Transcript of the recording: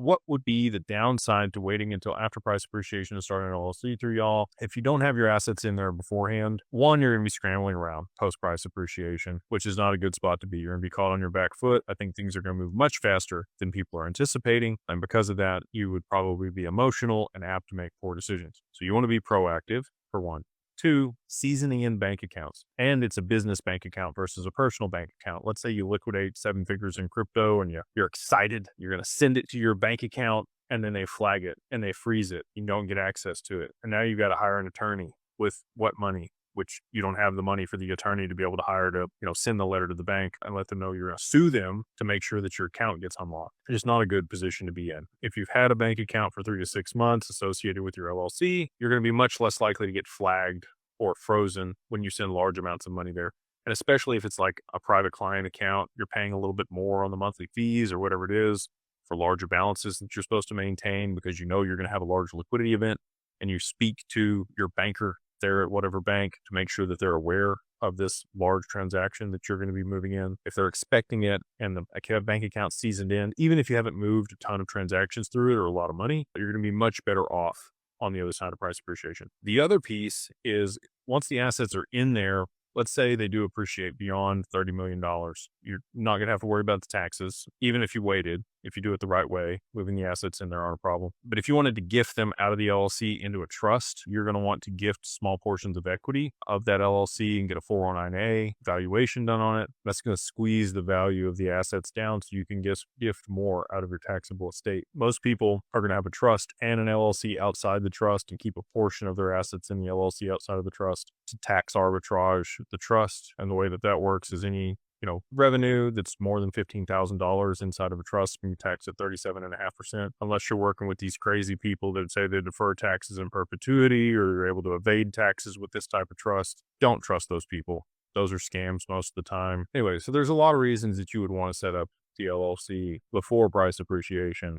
what would be the downside to waiting until after price appreciation to start an LLC through y'all? If you don't have your assets in there beforehand, one, you're going to be scrambling around post price appreciation, which is not a good spot to be. You're going to be caught on your back foot. I think things are going to move much faster than people are anticipating. And because of that, you would probably be emotional and apt to make poor decisions. So you want to be proactive for one. Two, seasoning in bank accounts. And it's a business bank account versus a personal bank account. Let's say you liquidate 7 figures in crypto and you're excited. You're going to send it to your bank account and then they flag it and they freeze it. You don't get access to it. And now you've got to hire an attorney with what money? Which you don't have the money for the attorney to be able to hire to, send the letter to the bank and let them know you're going to sue them to make sure that your account gets unlocked. It's just not a good position to be in. If you've had a bank account for 3 to 6 months associated with your LLC, you're going to be much less likely to get flagged or frozen when you send large amounts of money there. And especially if it's like a private client account, you're paying a little bit more on the monthly fees or whatever it is for larger balances that you're supposed to maintain because you know you're going to have a large liquidity event, and you speak to your banker there at whatever bank to make sure that they're aware of this large transaction that you're going to be moving in. If they're expecting it and the bank account seasoned in, even if you haven't moved a ton of transactions through it or a lot of money, you're going to be much better off on the other side of price appreciation. The other piece is once the assets are in there, let's say they do appreciate beyond $30 million. You're not going to have to worry about the taxes, even if you waited. If you do it the right way, moving the assets in there aren't a problem. But if you wanted to gift them out of the LLC into a trust, you're going to want to gift small portions of equity of that LLC and get a 409A valuation done on it. That's going to squeeze the value of the assets down so you can gift more out of your taxable estate. Most people are going to have a trust and an LLC outside the trust and keep a portion of their assets in the LLC outside of the trust to tax arbitrage the trust. And the way that works is any revenue that's more than $15,000 inside of a trust, when you tax at 37.5%, unless you're working with these crazy people that say they defer taxes in perpetuity or you're able to evade taxes with this type of trust. Don't trust those people. Those are scams most of the time. Anyway, so there's a lot of reasons that you would want to set up the LLC before price appreciation.